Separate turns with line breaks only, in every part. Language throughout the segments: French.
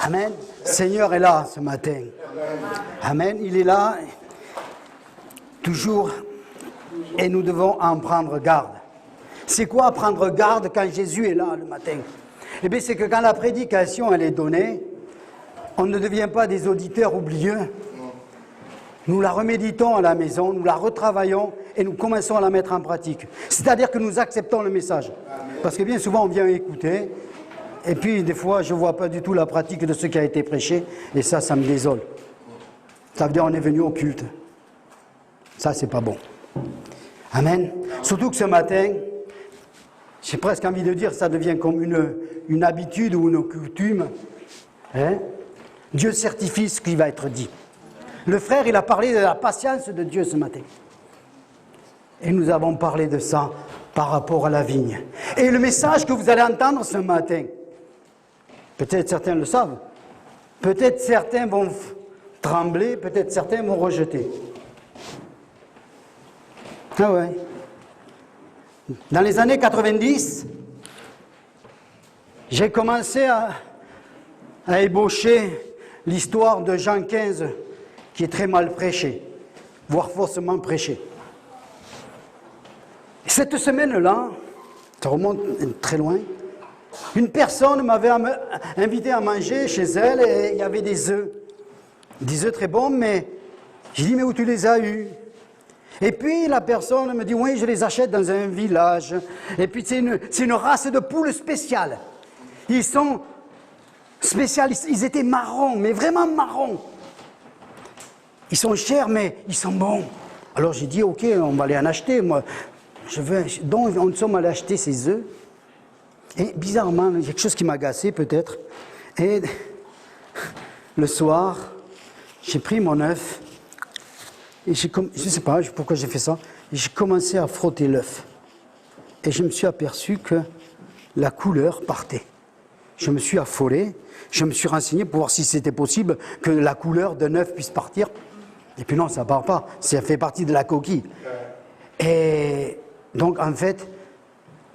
Amen. Le Seigneur est là ce matin. Amen. Il est là, toujours, et nous devons en prendre garde. C'est quoi prendre garde quand Jésus est là le matin? Eh bien, c'est que quand la prédication elle est donnée, on ne devient pas des auditeurs oublieux. Nous la reméditons à la maison, nous la retravaillons et nous commençons à la mettre en pratique. C'est-à-dire que nous acceptons le message. Parce que bien souvent, on vient écouter, et puis des fois, je ne vois pas du tout la pratique de ce qui a été prêché, et ça me désole. Ça veut dire qu'on est venu au culte. Ça, c'est pas bon. Amen. Surtout que ce matin, j'ai presque envie de dire, ça devient comme une habitude ou une coutume. Hein? Dieu certifie ce qui va être dit. Le frère, il a parlé de la patience de Dieu ce matin. Et nous avons parlé de ça par rapport à la vigne. Et le message que vous allez entendre ce matin, peut-être certains le savent, peut-être certains vont trembler, peut-être certains vont rejeter. Ah ouais. Dans les années 90, j'ai commencé à ébaucher l'histoire de Jean 15, qui est très mal prêché, voire faussement prêché. Cette semaine-là, ça remonte très loin, une personne m'avait invité à manger chez elle et il y avait des œufs très bons, mais j'ai dit, mais où tu les as eus? Et puis la personne me dit, oui, je les achète dans un village. Et puis c'est une race de poules spéciales. Ils sont spécialistes, ils étaient marrons, mais vraiment marrons. Ils sont chers, mais ils sont bons. Alors j'ai dit, ok, on va les en acheter. Moi, donc nous sommes allés acheter ces œufs. Et bizarrement, il y a quelque chose qui m'a agacé peut-être. Et le soir, j'ai pris mon œuf. Et je ne sais pas pourquoi j'ai fait ça. J'ai commencé à frotter l'œuf. Et je me suis aperçu que la couleur partait. Je me suis affolé. Je me suis renseigné pour voir si c'était possible que la couleur d'un œuf puisse partir. Et puis non, ça ne part pas. Ça fait partie de la coquille. Et donc, en fait,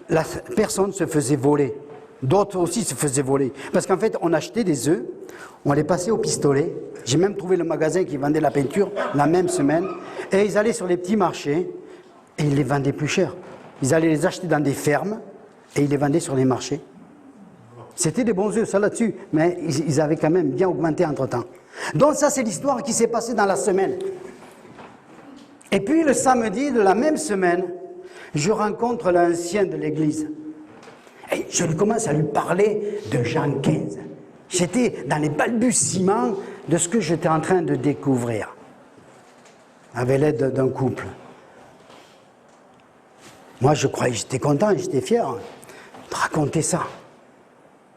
la personne se faisait voler. D'autres aussi se faisaient voler. Parce qu'en fait, on achetait des œufs, on les passait au pistolet. J'ai même trouvé le magasin qui vendait la peinture la même semaine. Et ils allaient sur les petits marchés et ils les vendaient plus cher. Ils allaient les acheter dans des fermes et ils les vendaient sur les marchés. C'était des bons œufs, ça là-dessus, mais ils avaient quand même bien augmenté entre-temps. Donc ça, c'est l'histoire qui s'est passée dans la semaine. Et puis le samedi de la même semaine, je rencontre l'ancien de l'église. Et je commence à lui parler de Jean 15. J'étais dans les balbutiements de ce que j'étais en train de découvrir, avec l'aide d'un couple. Moi, je croyais, j'étais content, j'étais fier de raconter ça.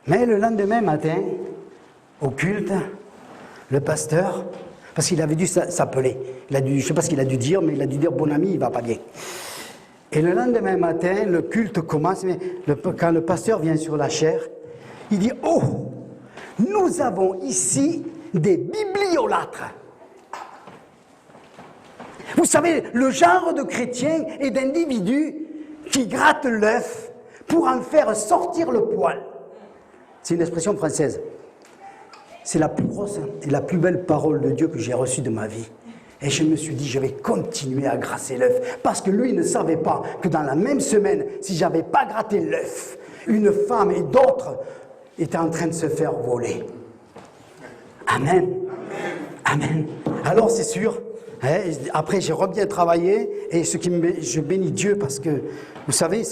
Mais le lendemain matin, au culte, le pasteur, parce qu'il avait dû s'appeler, je ne sais pas ce qu'il a dû dire, mais il a dû dire « bon ami, il ne va pas bien ». Et le lendemain matin, le culte commence, mais quand le pasteur vient sur la chaire, il dit « oh, nous avons ici des bibliolâtres ». Vous savez, le genre de chrétien et d'individus qui grattent l'œuf pour en faire sortir le poil. C'est une expression française. C'est la plus grosse et la plus belle parole de Dieu que j'ai reçue de ma vie. Et je me suis dit, je vais continuer à grasser l'œuf. Parce que lui ne savait pas que dans la même semaine, si je n'avais pas gratté l'œuf, une femme et d'autres étaient en train de se faire voler. Amen. Amen. Alors c'est sûr, hein, après j'ai bien travaillé et je bénis Dieu parce que, vous savez,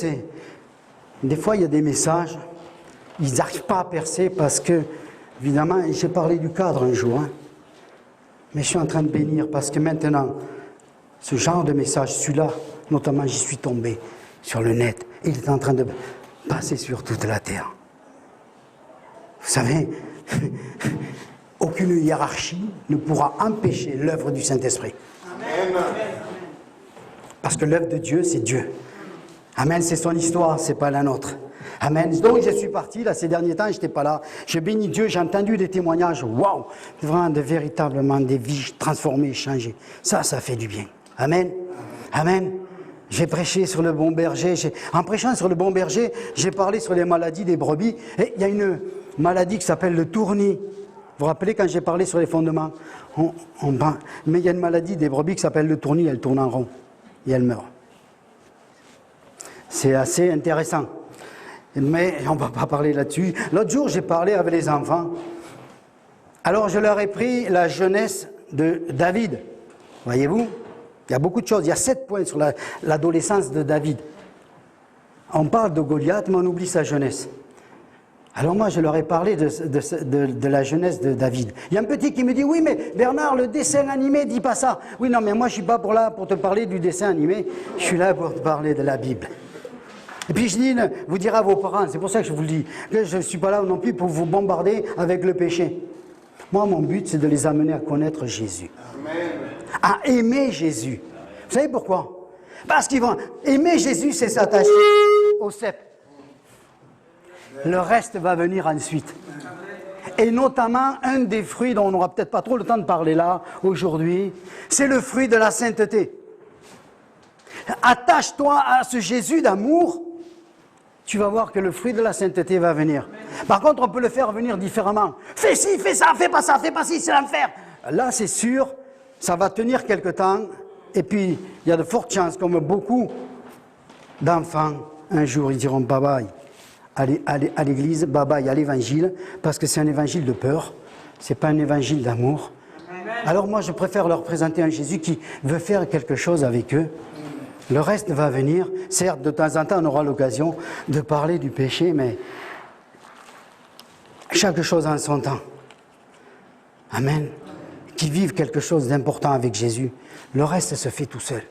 des fois il y a des messages, ils n'arrivent pas à percer parce que, évidemment, j'ai parlé du cadre un jour, hein. Mais je suis en train de bénir parce que maintenant, ce genre de message, celui-là, notamment, j'y suis tombé sur le net. Et il est en train de passer sur toute la terre. Vous savez, aucune hiérarchie ne pourra empêcher l'œuvre du Saint-Esprit. Amen. Parce que l'œuvre de Dieu, c'est Dieu. Amen, c'est son histoire, c'est pas la nôtre. Amen. Donc je suis parti, là, ces derniers temps, je n'étais pas là. Je bénis Dieu, j'ai entendu des témoignages, waouh, vraiment véritablement des vies transformées, changées. Ça fait du bien. Amen. Amen. J'ai prêché sur le bon berger. En prêchant sur le bon berger, j'ai parlé sur les maladies des brebis. Et il y a une maladie qui s'appelle le tournis. Vous vous rappelez quand j'ai parlé sur les fondements, mais il y a une maladie des brebis qui s'appelle le tournis, elle tourne en rond et elle meurt. C'est assez intéressant. Mais on ne va pas parler là-dessus. L'autre jour, j'ai parlé avec les enfants. Alors, je leur ai pris la jeunesse de David. Voyez-vous, il y a beaucoup de choses. Il y a 7 points sur l'adolescence de David. On parle de Goliath, mais on oublie sa jeunesse. Alors moi, je leur ai parlé de la jeunesse de David. Il y a un petit qui me dit, oui, mais Bernard, le dessin animé dit pas ça. Oui, non, mais moi, je ne suis pas là pour te parler du dessin animé. Je suis là pour te parler de la Bible. Et puis je dis, vous direz à vos parents, c'est pour ça que je vous le dis, que je ne suis pas là non plus pour vous bombarder avec le péché. Moi, mon but, c'est de les amener à connaître Jésus. Amen. À aimer Jésus. Vous savez pourquoi? Parce qu'ils vont aimer Jésus, c'est s'attacher au cep. Le reste va venir ensuite. Et notamment, un des fruits dont on n'aura peut-être pas trop le temps de parler là, aujourd'hui, c'est le fruit de la sainteté. Attache-toi à ce Jésus d'amour, tu vas voir que le fruit de la sainteté va venir. Par contre, on peut le faire venir différemment. Fais ci, fais ça, fais pas ci, c'est l'enfer. Là, c'est sûr, ça va tenir quelque temps. Et puis, il y a de fortes chances, comme beaucoup d'enfants, un jour, ils diront bye-bye à l'église, bye-bye à l'évangile, parce que c'est un évangile de peur, c'est pas un évangile d'amour. Alors moi, je préfère leur présenter un Jésus qui veut faire quelque chose avec eux. Le reste va venir. Certes, de temps en temps, on aura l'occasion de parler du péché, mais chaque chose en son temps. Amen. Qu'ils vivent quelque chose d'important avec Jésus. Le reste se fait tout seul.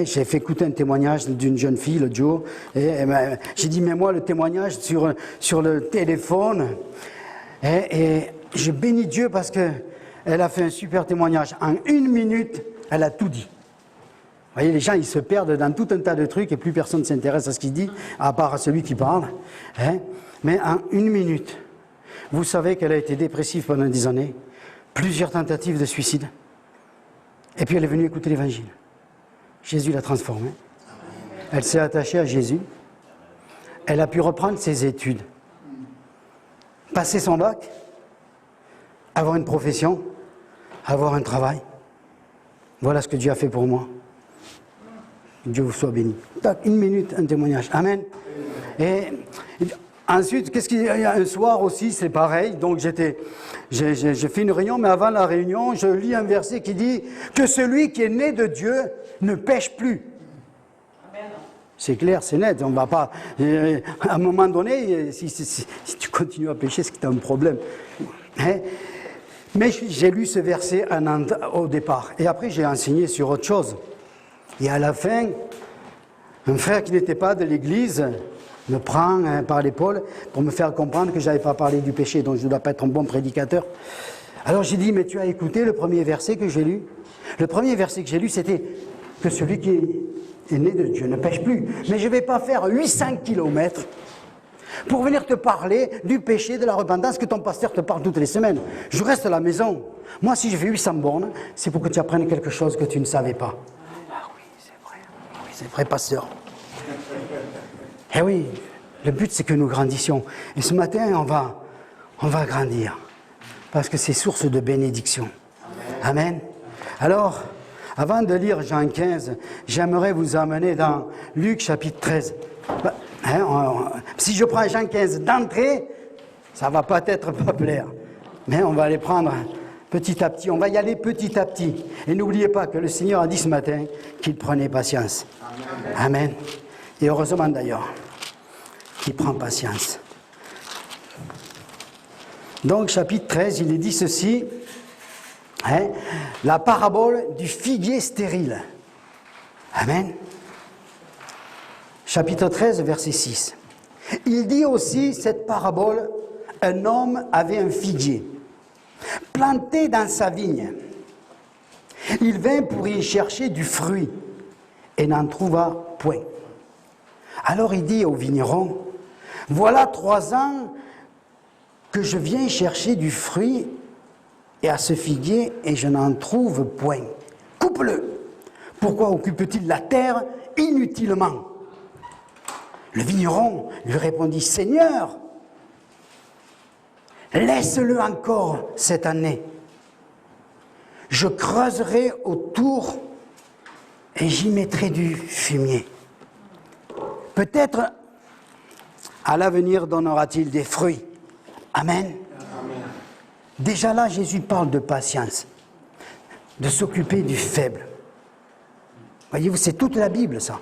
J'ai fait écouter un témoignage d'une jeune fille l'autre jour. J'ai dit, mais moi, le témoignage sur le téléphone. Et je bénis Dieu parce qu'elle a fait un super témoignage. En 1 minute, elle a tout dit. Vous voyez, les gens, ils se perdent dans tout un tas de trucs et plus personne ne s'intéresse à ce qu'il dit, à part à celui qui parle. Mais en 1 minute, vous savez qu'elle a été dépressive pendant des années, plusieurs tentatives de suicide. Et puis elle est venue écouter l'Évangile. Jésus l'a transformée. Elle s'est attachée à Jésus. Elle a pu reprendre ses études, passer son bac, avoir une profession, avoir un travail. Voilà ce que Dieu a fait pour moi. Dieu vous soit béni. 1 minute, un témoignage. Amen. Et ensuite, qu'est-ce qu'il y a un soir aussi, c'est pareil. Donc j'ai fait une réunion, mais avant la réunion, je lis un verset qui dit que celui qui est né de Dieu ne pêche plus. Amen. C'est clair, c'est net. On va pas. À un moment donné, si tu continues à pécher, c'est que tu as un problème. Mais j'ai lu ce verset au départ. Et après, j'ai enseigné sur autre chose. Et à la fin, un frère qui n'était pas de l'église me prend par l'épaule pour me faire comprendre que je n'avais pas parlé du péché, donc je ne dois pas être un bon prédicateur. Alors j'ai dit, mais tu as écouté le premier verset que j'ai lu? Le premier verset que j'ai lu, c'était que celui qui est né de Dieu ne pêche plus. Mais je ne vais pas faire 800 kilomètres pour venir te parler du péché, de la repentance que ton pasteur te parle toutes les semaines. Je reste à la maison. Moi, si je fais 800 bornes, c'est pour que tu apprennes quelque chose que tu ne savais pas. C'est vrai, pasteur. Eh oui, le but c'est que nous grandissions. Et ce matin, on va grandir. Parce que c'est source de bénédiction. Amen. Alors, avant de lire Jean 15, j'aimerais vous amener dans Luc chapitre 13. Si je prends Jean 15 d'entrée, ça ne va peut-être pas plaire. Mais on va les prendre petit à petit. On va y aller petit à petit. Et n'oubliez pas que le Seigneur a dit ce matin qu'il prenait patience. Amen. Et heureusement d'ailleurs qu'il prend patience. Donc chapitre 13, il est dit ceci, la parabole du figuier stérile. Amen. Chapitre 13, verset 6. Il dit aussi cette parabole, un homme avait un figuier planté dans sa vigne. Il vint pour y chercher du fruit et n'en trouva point. Alors il dit au vigneron, voilà 3 ans que je viens chercher du fruit et à ce figuier et je n'en trouve point. Coupe-le. Pourquoi occupe-t-il la terre inutilement? Le vigneron lui répondit, Seigneur, Laisse-le encore cette année. Je creuserai autour et j'y mettrai du fumier. Peut-être à l'avenir donnera-t-il des fruits. Amen. Amen. Déjà là, Jésus parle de patience, de s'occuper du faible. Voyez-vous, c'est toute la Bible, ça.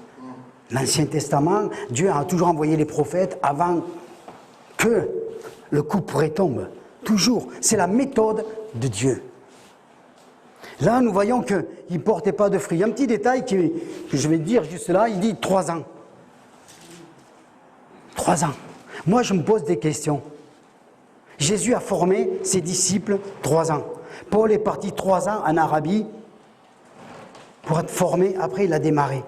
L'Ancien Testament, Dieu a toujours envoyé les prophètes avant que le couperet tombe. Toujours. C'est la méthode de Dieu. Là, nous voyons qu'il ne portait pas de fruits. Un petit détail que je vais dire juste là, il dit 3 ans. 3 ans. Moi, je me pose des questions. Jésus a formé ses disciples 3 ans. Paul est parti 3 ans en Arabie pour être formé. Après, il a démarré.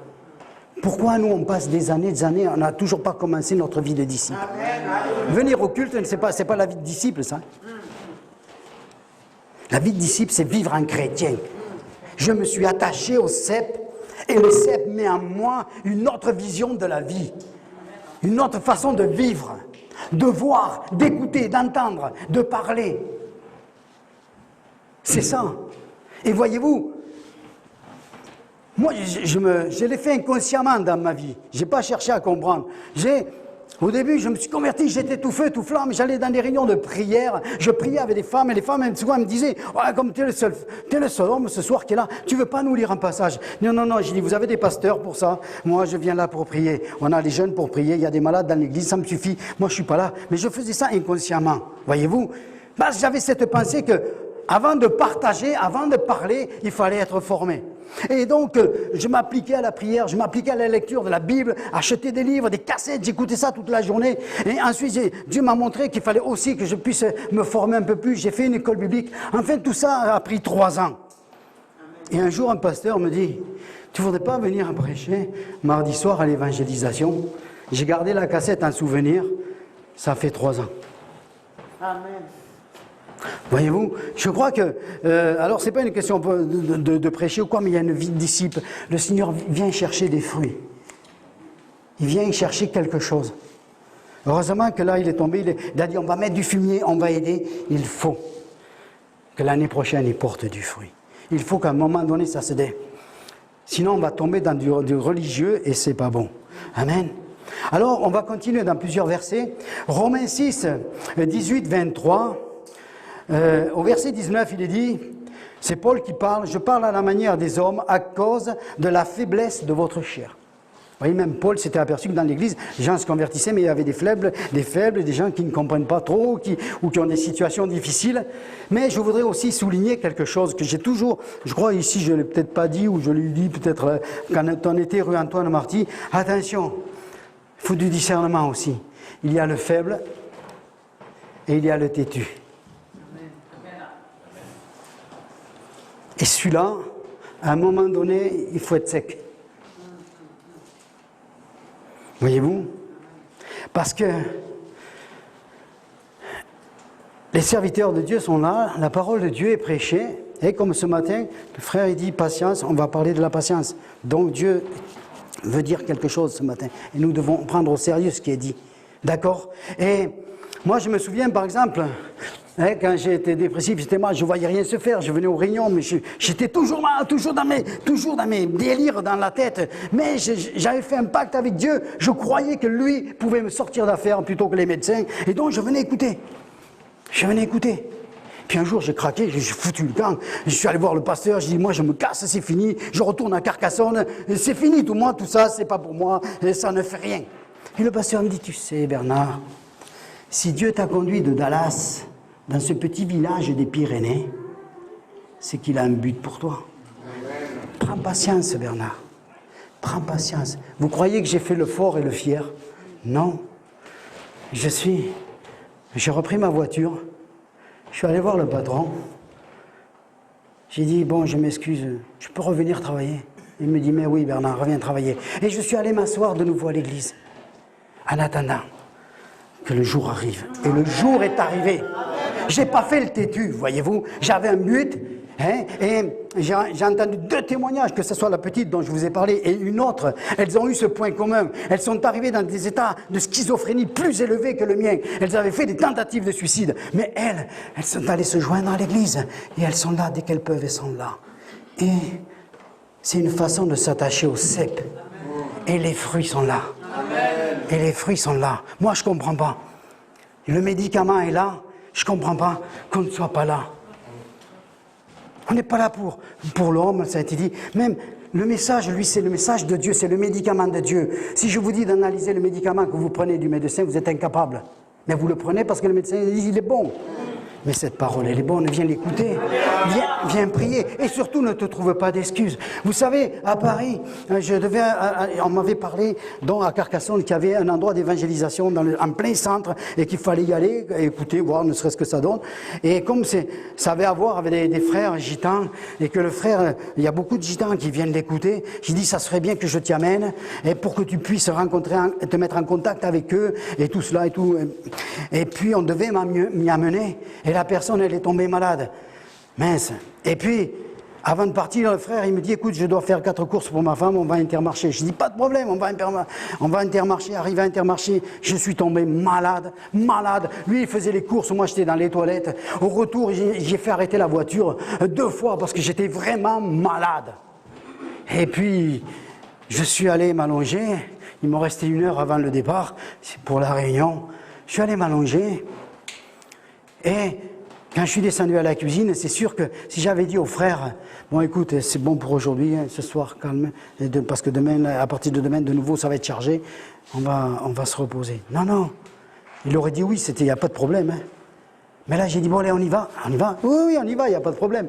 Pourquoi nous, on passe des années, on n'a toujours pas commencé notre vie de disciple? Venir au culte, c'est pas la vie de disciple, ça. La vie de disciple, c'est vivre en chrétien. Je me suis attaché au cep, et le cep met en moi une autre vision de la vie, une autre façon de vivre, de voir, d'écouter, d'entendre, de parler. C'est ça. Et voyez-vous, moi, je l'ai fait inconsciemment dans ma vie. Je n'ai pas cherché à comprendre. Au début, je me suis converti, j'étais tout feu, tout flamme, j'allais dans des réunions de prière, je priais avec des femmes, et les femmes, souvent, me disaient « comme tu es le seul homme ce soir qui est là, tu ne veux pas nous lire un passage ?» Non, j'ai dit « Vous avez des pasteurs pour ça, moi je viens là pour prier. On a les jeunes pour prier, il y a des malades dans l'église, ça me suffit, moi je ne suis pas là. » Mais je faisais ça inconsciemment, voyez-vous. J'avais cette pensée que avant de partager, avant de parler, il fallait être formé. Et donc, je m'appliquais à la prière, je m'appliquais à la lecture de la Bible, acheter des livres, des cassettes, j'écoutais ça toute la journée. Et ensuite, Dieu m'a montré qu'il fallait aussi que je puisse me former un peu plus. J'ai fait une école biblique. Enfin, tout ça a pris 3 ans. Et un jour, un pasteur me dit, « Tu ne voudrais pas venir prêcher mardi soir à l'évangélisation ?» J'ai gardé la cassette en souvenir. Ça fait 3 ans. Amen. Voyez-vous, je crois que, alors c'est pas une question de prêcher ou quoi, mais il y a une vie de disciple. Le Seigneur vient chercher des fruits. Il vient chercher quelque chose. Heureusement que là, il est tombé, il a dit, on va mettre du fumier, on va aider. Il faut que l'année prochaine, il porte du fruit. Il faut qu'à un moment donné, ça se dé. Sinon, on va tomber dans du religieux et c'est pas bon. Amen. Alors, on va continuer dans plusieurs versets. Romains 6, 18, 23. Au verset 19, il est dit, c'est Paul qui parle, « Je parle à la manière des hommes à cause de la faiblesse de votre chair. » Vous voyez, même Paul s'était aperçu que dans l'église, les gens se convertissaient, mais il y avait des faibles, des gens qui ne comprennent pas trop, ou qui ont des situations difficiles. Mais je voudrais aussi souligner quelque chose que j'ai toujours, je crois ici, je ne l'ai peut-être pas dit, ou je l'ai dit peut-être quand on était rue Antoine Marty. Attention, il faut du discernement aussi. Il y a le faible et il y a le têtu. Et celui-là, à un moment donné, il faut être sec. Voyez-vous? Parce que les serviteurs de Dieu sont là, la parole de Dieu est prêchée, et comme ce matin, le frère il dit patience, on va parler de la patience. Donc Dieu veut dire quelque chose ce matin, et nous devons prendre au sérieux ce qui est dit. D'accord? Et moi je me souviens par exemple, quand j'étais dépressif, j'étais mal, je ne voyais rien se faire, je venais aux réunions, mais j'étais toujours là, toujours dans mes délires dans la tête. Mais j'avais fait un pacte avec Dieu, je croyais que lui pouvait me sortir d'affaire plutôt que les médecins, et donc je venais écouter. Puis un jour j'ai craqué, j'ai foutu le camp, je suis allé voir le pasteur, j'ai dit moi je me casse, c'est fini, je retourne à Carcassonne, c'est fini tout ça, c'est pas pour moi, ça ne fait rien. Et le pasteur me dit, tu sais Bernard, si Dieu t'a conduit de Dallas dans ce petit village des Pyrénées, c'est qu'il a un but pour toi. Prends patience, Bernard. Prends patience. Vous croyez que j'ai fait le fort et le fier? Non. J'ai repris ma voiture, je suis allé voir le patron. J'ai dit, bon, je m'excuse, je peux revenir travailler? Il me dit, mais oui, Bernard, reviens travailler. Et je suis allé m'asseoir de nouveau à l'église, en attendant que le jour arrive. Et le jour est arrivé. J'ai pas fait le têtu, voyez-vous. J'avais un but Hein? Et j'ai entendu 2 témoignages, que ce soit la petite dont je vous ai parlé et une autre. Elles ont eu ce point commun. Elles sont arrivées dans des états de schizophrénie plus élevés que le mien. Elles avaient fait des tentatives de suicide. Mais elles sont allées se joindre à l'église. Et elles sont là, dès qu'elles peuvent, elles sont là. Et c'est une façon de s'attacher au cep. Et les fruits sont là. Et les fruits sont là. Moi, je ne comprends pas. Le médicament est là. Je ne comprends pas qu'on ne soit pas là. On n'est pas là pour l'homme, ça a été dit. Même le message, lui, c'est le message de Dieu, c'est le médicament de Dieu. Si je vous dis d'analyser le médicament que vous prenez du médecin, vous êtes incapable. Mais vous le prenez parce que le médecin dit il est bon. Mais cette parole, elle est bonne, viens l'écouter, viens prier. Et surtout, ne te trouve pas d'excuses. Vous savez, à Paris, on m'avait parlé, donc à Carcassonne, qu'il y avait un endroit d'évangélisation en plein centre et qu'il fallait y aller, écouter, voir ne serait-ce que ça donne. Et comme ça avait à voir avec des frères gitans, et que le frère, il y a beaucoup de gitans qui viennent l'écouter, j'ai dit, ça serait bien que je t'y amène, et pour que tu puisses te mettre en contact avec eux, et tout cela et tout. Et puis, on devait m'y amener. Et la personne, elle est tombée malade. Mince. Et puis, avant de partir, le frère, il me dit, écoute, je dois faire 4 courses pour ma femme, on va à Intermarché. Je dis, pas de problème, on va à Intermarché. Arrivé à Intermarché, je suis tombé malade. Lui, il faisait les courses, moi, j'étais dans les toilettes. Au retour, j'ai fait arrêter la voiture 2 fois parce que j'étais vraiment malade. Et puis, je suis allé m'allonger. Il me restait 1 heure avant le départ pour la réunion. Je suis allé m'allonger. Et quand je suis descendu à la cuisine, c'est sûr que si j'avais dit au frère, bon écoute, c'est bon pour aujourd'hui, hein, ce soir, calme, parce que demain, à partir de demain, de nouveau, ça va être chargé, on va se reposer. Non, il aurait dit oui, il n'y a pas de problème. Hein. Mais là, j'ai dit, bon allez, on y va. Oui, on y va, il n'y a pas de problème.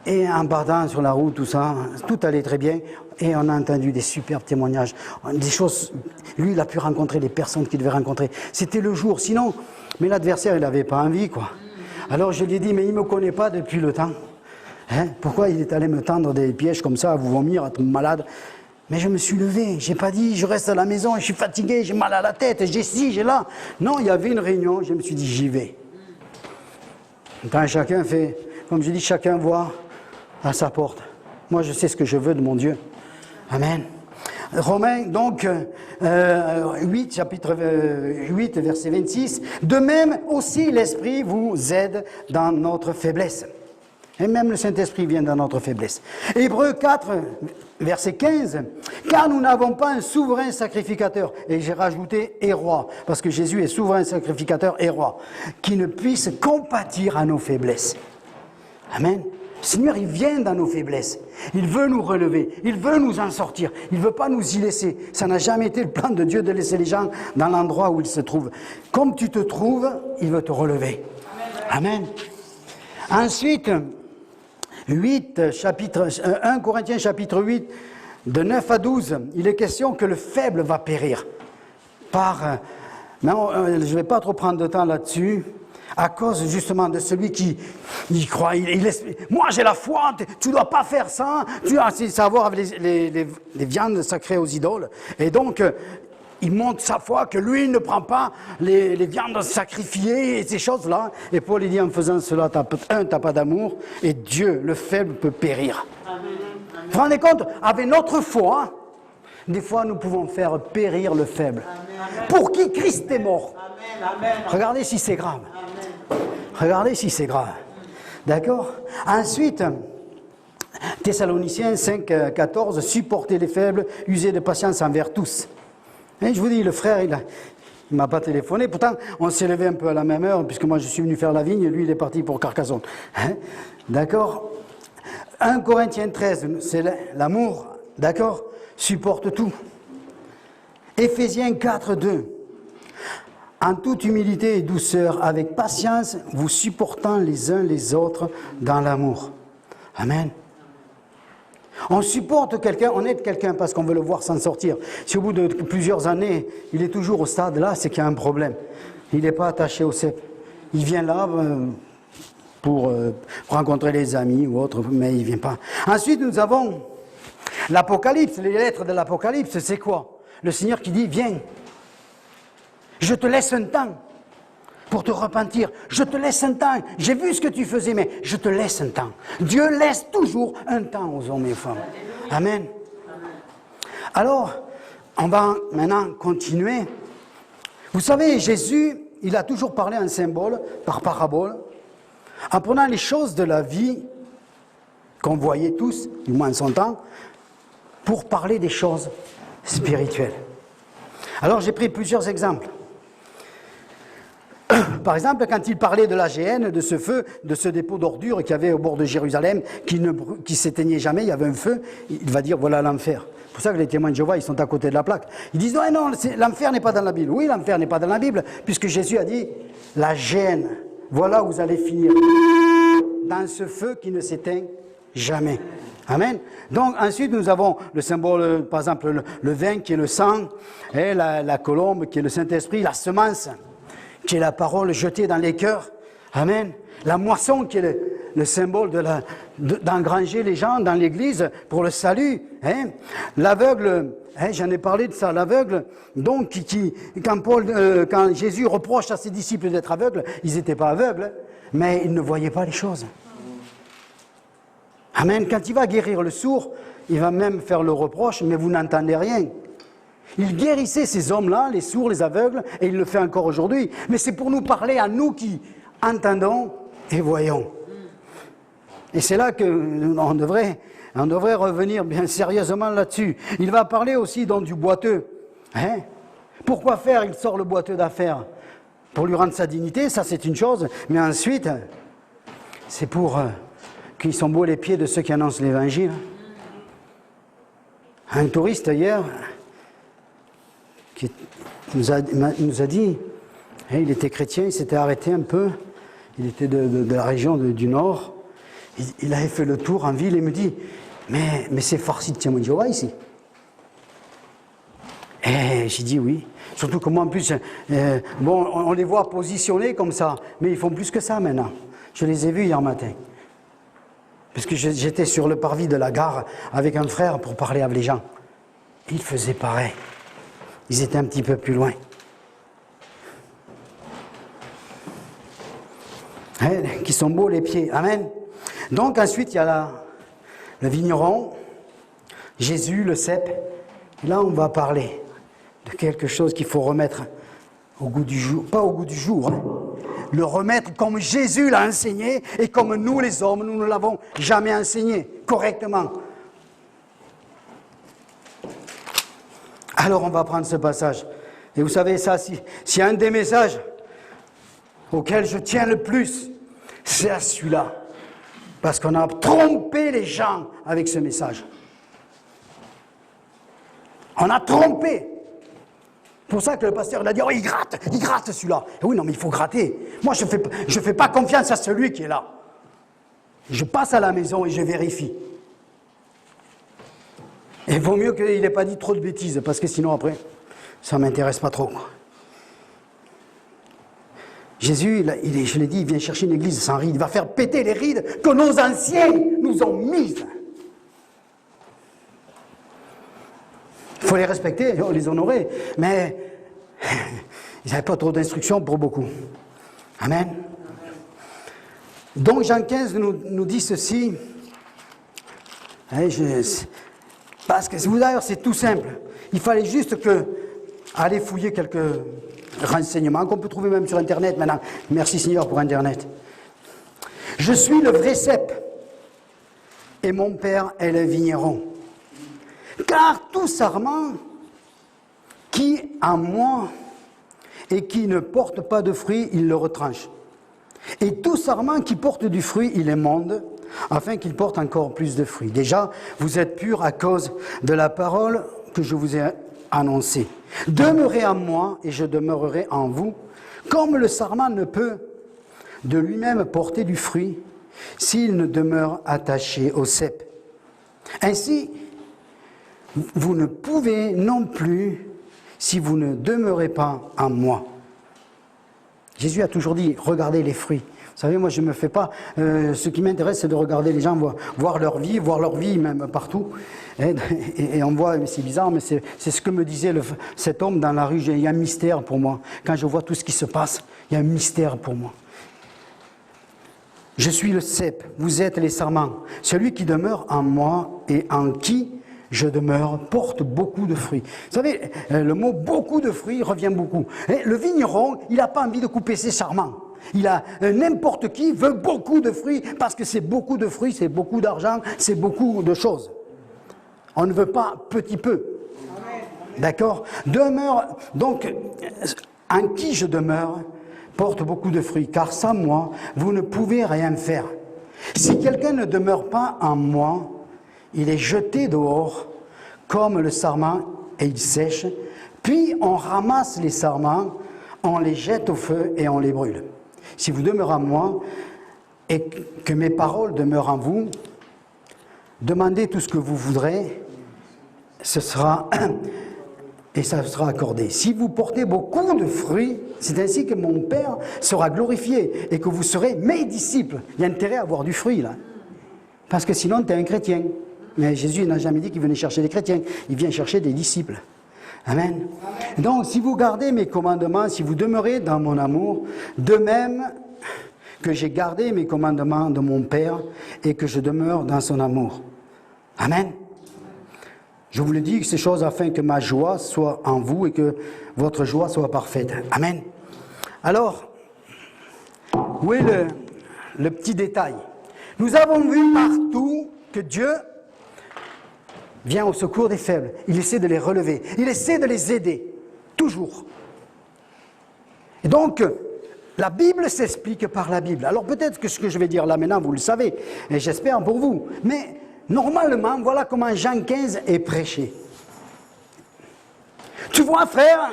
Et en partant sur la route, tout ça, tout allait très bien. Et on a entendu des superbes témoignages, des choses. Lui, il a pu rencontrer les personnes qu'il devait rencontrer. C'était le jour. Sinon, mais l'adversaire, il n'avait pas envie, quoi. Alors je lui ai dit, mais il ne me connaît pas depuis le temps. Hein? Pourquoi il est allé me tendre des pièges comme ça, à vous vomir, à être malade? Mais je me suis levé. J'ai pas dit, je reste à la maison, je suis fatigué, j'ai mal à la tête, j'ai ci, j'ai là. Non, il y avait une réunion, je me suis dit, j'y vais. Quand chacun fait, comme je dis, chacun voit à sa porte. Moi, je sais ce que je veux de mon Dieu. Amen. Romains, donc, 8, chapitre 8, verset 26. De même aussi, l'Esprit vous aide dans notre faiblesse. Et même le Saint-Esprit vient dans notre faiblesse. Hébreux 4, verset 15. Car nous n'avons pas un souverain sacrificateur. Et j'ai rajouté et roi, parce que Jésus est souverain sacrificateur et roi, qui ne puisse compatir à nos faiblesses. Amen. Le Seigneur, il vient dans nos faiblesses. Il veut nous relever. Il veut nous en sortir. Il ne veut pas nous y laisser. Ça n'a jamais été le plan de Dieu de laisser les gens dans l'endroit où ils se trouvent. Comme tu te trouves, il veut te relever. Amen. Ensuite, 1 Corinthiens chapitre 8, de 9 à 12, il est question que le faible va périr. Mais je ne vais pas trop prendre de temps là-dessus. À cause justement de celui qui y croit. Moi j'ai la foi, tu ne dois pas faire ça. Tu as à voir avec les viandes sacrées aux idoles. Et donc, il montre sa foi que lui il ne prend pas les viandes sacrifiées et ces choses-là. Et Paul il dit en faisant cela, tu n'as pas d'amour. Et Dieu, le faible, peut périr. Vous vous rendez compte? Avec notre foi, des fois nous pouvons faire périr le faible. Amen. Pour qui Christ est mort. Amen. Regardez si c'est grave. Regardez si c'est grave. D'accord? Ensuite, Thessaloniciens 5, 14, supportez les faibles, usez de patience envers tous. Et je vous dis, le frère, il ne m'a pas téléphoné. Pourtant, on s'est levé un peu à la même heure, puisque moi je suis venu faire la vigne, et lui il est parti pour Carcassonne. Hein? D'accord? 1 Corinthiens 13, c'est l'amour. D'accord? Supporte tout. Éphésiens 4, 2. En toute humilité et douceur, avec patience, vous supportant les uns les autres dans l'amour. Amen. On supporte quelqu'un, on aide quelqu'un parce qu'on veut le voir s'en sortir. Si au bout de plusieurs années, il est toujours au stade là, c'est qu'il y a un problème. Il n'est pas attaché au cep. Il vient là pour rencontrer les amis ou autre, mais il ne vient pas. Ensuite, nous avons l'Apocalypse, les lettres de l'Apocalypse, c'est quoi? Le Seigneur qui dit, viens. Je te laisse un temps. pour te repentir. Je te laisse un temps. J'ai vu ce que tu faisais, mais je te laisse un temps. Dieu laisse toujours un temps aux hommes et aux femmes. Amen. Alors, on va maintenant continuer. Vous savez, Jésus, il a toujours parlé en symbole, par parabole, en prenant les choses de la vie qu'on voyait tous, du moins en son temps, pour parler des choses spirituelles. Alors, j'ai pris plusieurs exemples. Par exemple, quand il parlait de la géhenne, de ce feu, de ce dépôt d'ordures qu'il y avait au bord de Jérusalem, qui ne s'éteignait jamais, il y avait un feu, il va dire voilà l'enfer. C'est pour ça que les témoins de Jéhovah, ils sont à côté de la plaque. Ils disent non, l'enfer n'est pas dans la Bible. Oui, l'enfer n'est pas dans la Bible, puisque Jésus a dit la géhenne, voilà où vous allez finir, dans ce feu qui ne s'éteint jamais. Amen. Donc ensuite nous avons le symbole, par exemple le vin qui est le sang, et la colombe qui est le Saint-Esprit, la semence qui est la parole jetée dans les cœurs. Amen. La moisson qui est le symbole d'engranger les gens dans l'église pour le salut. Hein. L'aveugle, j'en ai parlé de ça, l'aveugle, donc quand Jésus reproche à ses disciples d'être aveugles, ils n'étaient pas aveugles, mais ils ne voyaient pas les choses. Amen. Quand il va guérir le sourd, il va même faire le reproche, mais vous n'entendez rien. Il guérissait ces hommes-là, les sourds, les aveugles, et il le fait encore aujourd'hui. Mais c'est pour nous parler à nous qui entendons et voyons. Et c'est là qu'on devrait revenir bien sérieusement là-dessus. Il va parler aussi donc du boiteux. Hein? Pourquoi faire? Il sort le boiteux d'affaires pour lui rendre sa dignité, ça c'est une chose. Mais ensuite, c'est pour qu'ils sont beaux les pieds de ceux qui annoncent l'évangile. Un touriste hier qui nous a dit, il était chrétien, il s'était arrêté un peu, il était de la région du Nord, il avait fait le tour en ville et me dit, mais c'est farci de témoins de Jéhovah ici. Et j'ai dit oui, surtout que moi en plus, on les voit positionnés comme ça, mais ils font plus que ça maintenant. Je les ai vus hier matin. Parce que j'étais sur le parvis de la gare avec un frère pour parler avec les gens. Ils faisaient pareil. Ils étaient un petit peu plus loin. Qui sont beaux les pieds. Amen. Donc ensuite, il y a le vigneron, Jésus, le cep. Et là, on va parler de quelque chose qu'il faut remettre au goût du jour. Pas au goût du jour, hein. Le remettre comme Jésus l'a enseigné et comme nous les hommes, nous ne l'avons jamais enseigné correctement. Alors on va prendre ce passage. Et vous savez ça, s'il y a un des messages auxquels je tiens le plus, c'est à celui-là. Parce qu'on a trompé les gens avec ce message. On a trompé. C'est pour ça que le pasteur il a dit, il gratte celui-là. Et oui, non, mais il faut gratter. Moi, je fais pas confiance à celui qui est là. Je passe à la maison et je vérifie. Et il vaut mieux qu'il n'ait pas dit trop de bêtises, parce que sinon, après, ça ne m'intéresse pas trop. Jésus, je l'ai dit, il vient chercher une église sans rides. Il va faire péter les rides que nos anciens nous ont mises. Il faut les respecter, les honorer, mais ils n'avaient pas trop d'instructions pour beaucoup. Amen. Donc Jean 15 nous dit ceci. Parce que d'ailleurs c'est tout simple. Il fallait juste aller fouiller quelques renseignements qu'on peut trouver même sur Internet maintenant. Merci Seigneur pour Internet. Je suis le vrai cep et mon père est le vigneron. Car tout sarment qui en moi et qui ne porte pas de fruit, il le retranche. Et tout sarment qui porte du fruit, il émonde, afin qu'il porte encore plus de fruits. Déjà, vous êtes purs à cause de la parole que je vous ai annoncée. Demeurez en moi et je demeurerai en vous, comme le sarment ne peut de lui-même porter du fruit s'il ne demeure attaché au cep. Ainsi, vous ne pouvez non plus si vous ne demeurez pas en moi. Jésus a toujours dit, regardez les fruits. savez, moi, je ne me fais pas... ce qui m'intéresse, c'est de regarder les gens, voir leur vie même partout. Et on voit, c'est bizarre, mais c'est ce que me disait cet homme dans la rue. Il y a un mystère pour moi. Quand je vois tout ce qui se passe, il y a un mystère pour moi. Je suis le cep, vous êtes les sarments. Celui qui demeure en moi et en qui je demeure porte beaucoup de fruits. Vous savez, le mot beaucoup de fruits revient beaucoup. Et le vigneron, il n'a pas envie de couper ses sarments. N'importe qui veut beaucoup de fruits parce que c'est beaucoup de fruits, c'est beaucoup d'argent, c'est beaucoup de choses. On ne veut pas petit peu. D'accord ? Demeure, donc, en qui je demeure porte beaucoup de fruits, car sans moi, vous ne pouvez rien faire. Si quelqu'un ne demeure pas en moi, il est jeté dehors comme le sarment et il sèche. Puis on ramasse les sarments, on les jette au feu et on les brûle. Si vous demeurez en moi et que mes paroles demeurent en vous, demandez tout ce que vous voudrez, et ça sera accordé. Si vous portez beaucoup de fruits, c'est ainsi que mon Père sera glorifié et que vous serez mes disciples. Il y a intérêt à avoir du fruit, là. Parce que sinon, tu es un chrétien. Mais Jésus n'a jamais dit qu'il venait chercher des chrétiens. Il vient chercher des disciples. Amen. Donc, si vous gardez mes commandements, si vous demeurez dans mon amour, de même que j'ai gardé mes commandements de mon Père et que je demeure dans son amour. Amen. Je vous le dis, ces choses afin que ma joie soit en vous et que votre joie soit parfaite. Amen. Alors, où est le petit détail? Nous avons vu partout que Dieu vient au secours des faibles. Il essaie de les relever. Il essaie de les aider. Toujours. Et donc, la Bible s'explique par la Bible. Alors peut-être que ce que je vais dire là maintenant, vous le savez, et j'espère pour vous. Mais normalement, voilà comment Jean 15 est prêché. Tu vois, frère,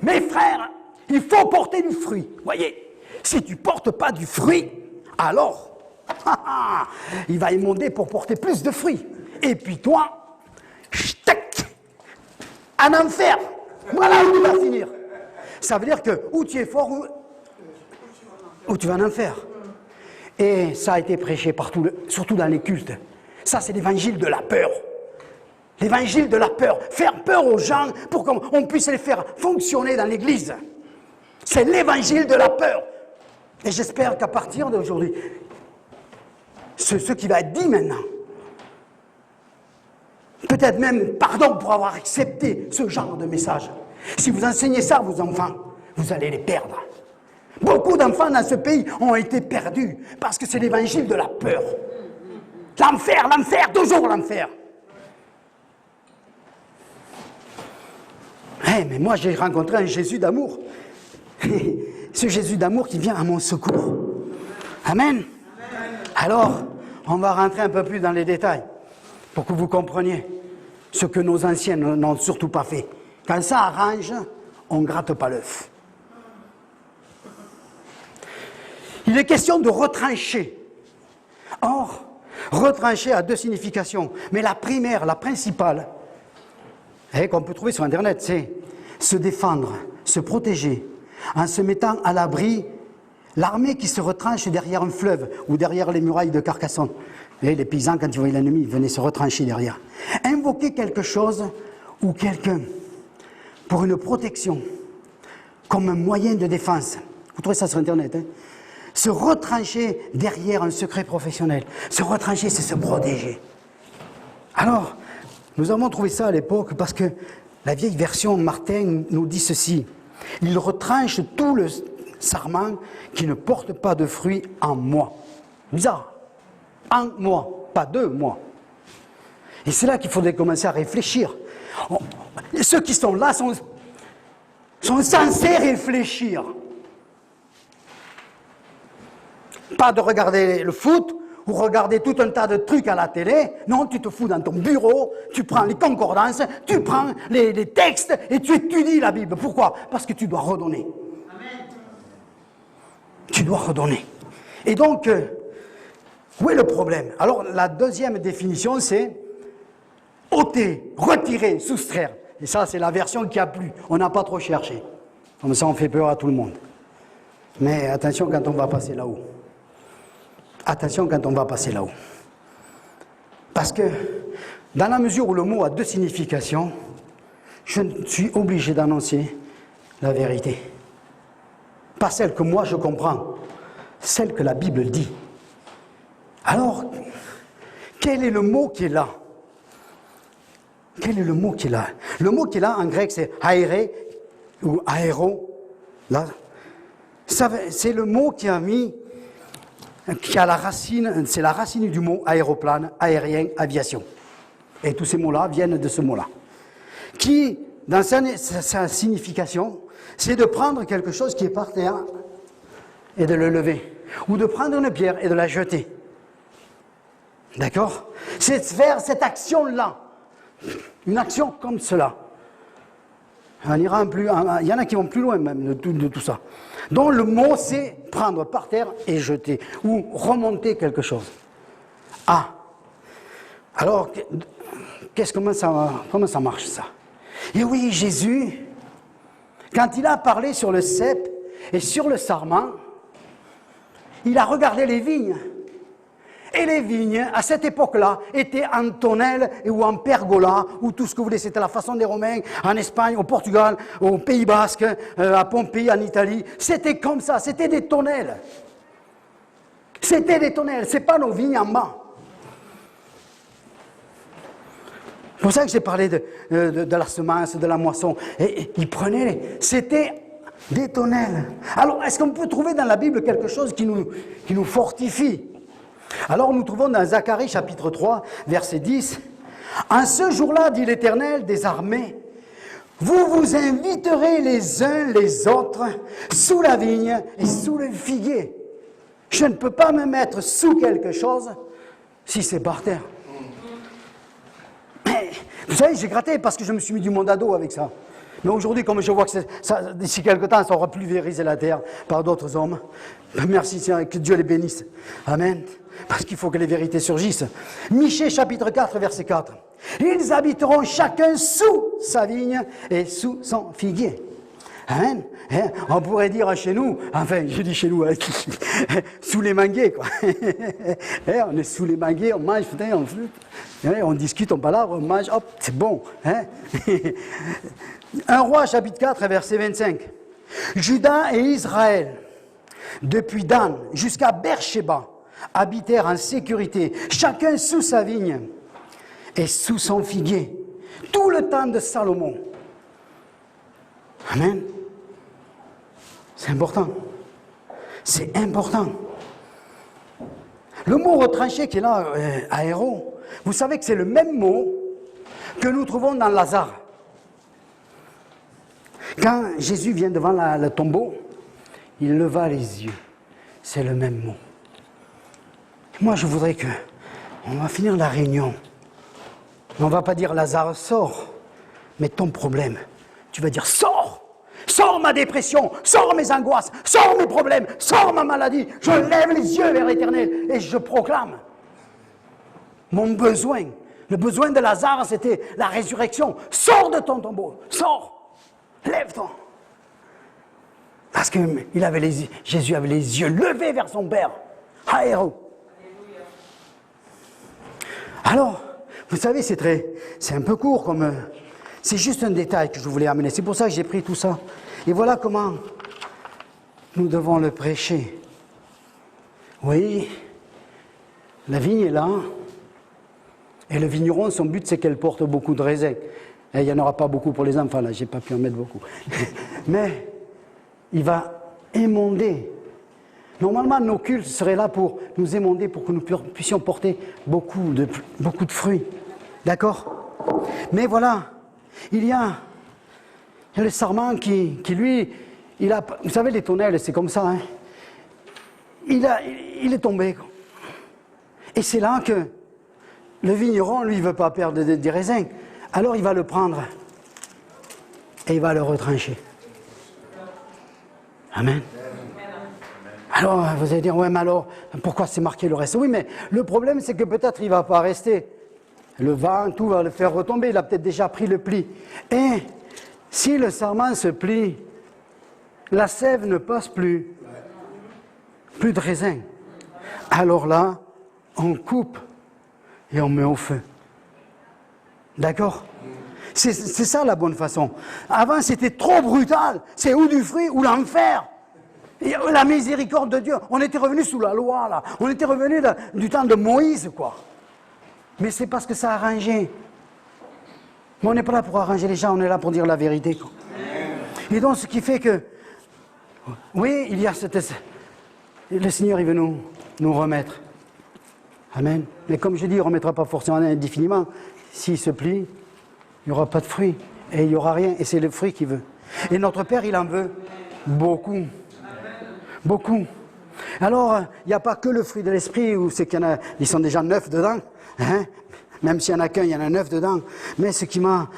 mes frères, il faut porter du fruit. Voyez, si tu ne portes pas du fruit, alors, il va émonder pour porter plus de fruits. Et puis toi, en enfer. Voilà où tu vas finir. Ça veut dire que où tu es fort, ou tu vas en enfer. Et ça a été prêché partout, surtout dans les cultes. Ça, c'est l'évangile de la peur. L'évangile de la peur. Faire peur aux gens pour qu'on puisse les faire fonctionner dans l'église. C'est l'évangile de la peur. Et j'espère qu'à partir d'aujourd'hui, ce qui va être dit maintenant, peut-être même pardon pour avoir accepté ce genre de message. Si vous enseignez ça à vos enfants, vous allez les perdre. Beaucoup d'enfants dans ce pays ont été perdus parce que c'est l'évangile de la peur. L'enfer, l'enfer, toujours l'enfer. Mais moi j'ai rencontré un Jésus d'amour. Ce Jésus d'amour qui vient à mon secours. Amen. Alors, on va rentrer un peu plus dans les détails pour que vous compreniez ce que nos anciens n'ont surtout pas fait. Quand ça arrange, on ne gratte pas l'œuf. Il est question de retrancher. Or, retrancher a deux significations. Mais la primaire, la principale, qu'on peut trouver sur Internet, c'est se défendre, se protéger, en se mettant à l'abri. L'armée qui se retranche derrière un fleuve ou derrière les murailles de Carcassonne. Et les paysans, quand ils voyaient l'ennemi, ils venaient se retrancher derrière. Invoquer quelque chose ou quelqu'un pour une protection, comme un moyen de défense. Vous trouvez ça sur Internet, hein? Se retrancher derrière un secret professionnel. Se retrancher, c'est se protéger. Alors, nous avons trouvé ça à l'époque parce que la vieille version Martin nous dit ceci. Il retranche tout le sarment qui ne porte pas de fruits en moi. Bizarre. En moi, pas de moi. Et c'est là qu'il faudrait commencer à réfléchir. Ceux qui sont là sont censés réfléchir. Pas de regarder le foot ou regarder tout un tas de trucs à la télé. Non, tu te fous dans ton bureau, tu prends les concordances, tu prends les textes et tu étudies la Bible. Pourquoi? Parce que tu dois redonner. Amen. Tu dois redonner. Et donc, où est le problème? Alors, la deuxième définition, c'est ôter, retirer, soustraire. Et ça, c'est la version qui a plu. On n'a pas trop cherché. Comme ça, on fait peur à tout le monde. Mais attention quand on va passer là-haut. Attention quand on va passer là-haut. Parce que dans la mesure où le mot a deux significations, je suis obligé d'annoncer la vérité. Pas celle que moi je comprends, celle que la Bible dit. Alors, quel est le mot qui est là? Quel est le mot qui est là? Le mot qui est là en grec c'est aéré ou aéro. Là, c'est le mot qui a la racine, c'est la racine du mot aéroplane, aérien, aviation. Et tous ces mots-là viennent de ce mot-là. Qui, dans sa signification, c'est de prendre quelque chose qui est par terre et de le lever. Ou de prendre une pierre et de la jeter. D'accord? C'est de faire cette action-là. Une action comme cela. Il y en a qui vont plus loin même de tout ça. Donc le mot c'est prendre par terre et jeter. Ou remonter quelque chose. Ah. Alors, comment ça marche ça? Et oui, Jésus, quand il a parlé sur le cep et sur le sarment, il a regardé les vignes. Et les vignes, à cette époque-là, étaient en tonnelles ou en pergola, ou tout ce que vous voulez. C'était la façon des Romains, en Espagne, au Portugal, au Pays Basque, à Pompéi, en Italie. C'était comme ça, c'était des tonnelles. C'était des tonnelles, c'est pas nos vignes en bas. C'est pour ça que j'ai parlé de la semence, de la moisson. Et ils prenaient, c'était des tonnelles. Alors, est-ce qu'on peut trouver dans la Bible quelque chose qui nous fortifie? Alors nous trouvons dans Zacharie chapitre 3, verset 10, « En ce jour-là, dit l'Éternel des armées, vous vous inviterez les uns les autres sous la vigne et sous le figuier. Je ne peux pas me mettre sous quelque chose si c'est par terre. » Vous savez, j'ai gratté parce que je me suis mis du monde à dos avec ça. Mais aujourd'hui, comme je vois que d'ici quelque temps, ça aura pulvérisé la terre par d'autres hommes, merci Seigneur, que Dieu les bénisse. Amen. Parce qu'il faut que les vérités surgissent. Michée chapitre 4, verset 4. Ils habiteront chacun sous sa vigne et sous son figuier. Amen. On pourrait dire chez nous, enfin, je dis chez nous, sous les manguiers, quoi. On est sous les manguiers, on mange, on flûte, on discute, on palabre, on mange, hop, c'est bon. 1 Roi, chapitre 4, verset 25. Juda et Israël, depuis Dan jusqu'à Beersheba, habitèrent en sécurité, chacun sous sa vigne et sous son figuier, tout le temps de Salomon. Amen. C'est important. C'est important. Le mot retranché qui est là, aéro, vous savez que c'est le même mot que nous trouvons dans Lazare. Quand Jésus vient devant le tombeau, il leva les yeux. C'est le même mot. Moi, je voudrais on va finir la réunion. On ne va pas dire Lazare, sors, mais ton problème. Tu vas dire, sors! Sors ma dépression, sors mes angoisses, sors mes problèmes, sors ma maladie. Je lève les yeux vers l'Éternel et je proclame mon besoin. Le besoin de Lazare, c'était la résurrection. Sors de ton tombeau, sors, lève-toi. Parce que Jésus avait les yeux levés vers son Père. Aéro. Alors, vous savez, c'est un peu court comme... c'est juste un détail que je voulais amener. C'est pour ça que j'ai pris tout ça. Et voilà comment nous devons le prêcher. Oui, la vigne est là. Et le vigneron, son but, c'est qu'elle porte beaucoup de raisins. Et il n'y en aura pas beaucoup pour les enfants, là, j'ai pas pu en mettre beaucoup. Mais il va émonder. Normalement, nos cultes seraient là pour nous émonder, pour que nous puissions porter beaucoup de fruits. D'accord? Mais voilà, il y a le sarment qui lui, vous savez, les tonnelles, c'est comme ça, hein? Il est tombé. Et c'est là que le vigneron, lui, ne veut pas perdre des raisins. Alors il va le prendre et il va le retrancher. Amen. Alors, vous allez dire, ouais, mais alors, pourquoi c'est marqué le reste? Oui, mais le problème, c'est que peut-être il ne va pas rester. Le vent, tout va le faire retomber, il a peut-être déjà pris le pli. Et si le sarment se plie, la sève ne passe plus. plus de raisin. Alors là, on coupe et on met au feu. D'accord ? C'est ça la bonne façon. Avant, c'était trop brutal. C'est ou du fruit ou l'enfer. Et la miséricorde de Dieu. On était revenu sous la loi, là. On était revenu du temps de Moïse, quoi. Mais c'est parce que ça a arrangé. Mais on n'est pas là pour arranger les gens, on est là pour dire la vérité, quoi. Et donc, ce qui fait que, oui, il y a le Seigneur, il veut nous remettre. Amen. Mais comme je dis, il ne remettra pas forcément indéfiniment. S'il se plie, il n'y aura pas de fruit. Et il n'y aura rien. Et c'est le fruit qu'il veut. Et notre Père, il en veut beaucoup. Beaucoup. Alors, il n'y a pas que le fruit de l'esprit, où c'est qu'il y en a, ils sont déjà 9 dedans. Hein? Même s'il n'y en a qu'un, il y en a 9 dedans. Mais ce qui m'a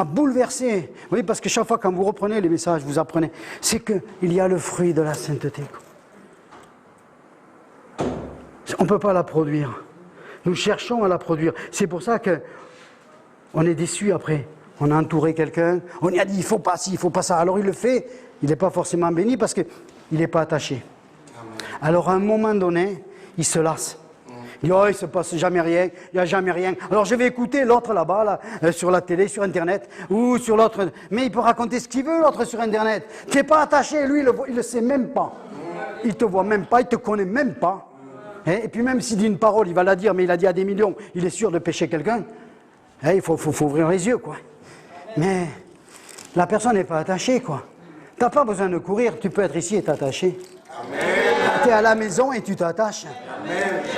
bouleversé, oui, parce que chaque fois quand vous reprenez les messages, vous apprenez, c'est qu'il y a le fruit de la sainteté. On ne peut pas la produire. Nous cherchons à la produire. C'est pour ça qu'on est déçu après. On a entouré quelqu'un, on lui a dit il ne faut pas ci, il ne faut pas ça. Alors il le fait, il n'est pas forcément béni parce qu'il n'est pas attaché. Alors à un moment donné, il se lasse. Il dit oh, il ne se passe jamais rien, il n'y a jamais rien. Alors je vais écouter l'autre là-bas, là, sur la télé, sur Internet, ou sur l'autre. Mais il peut raconter ce qu'il veut, l'autre sur Internet. Tu n'es pas attaché, lui, il ne le sait même pas. Il ne te voit même pas, il ne te connaît même pas. Et puis même s'il dit une parole, il va la dire, mais il a dit à des millions, il est sûr de pécher quelqu'un. Il faut ouvrir les yeux, quoi. Mais la personne n'est pas attachée, quoi. Tu n'as pas besoin de courir, tu peux être ici et t'attacher. Tu es à la maison et tu t'attaches.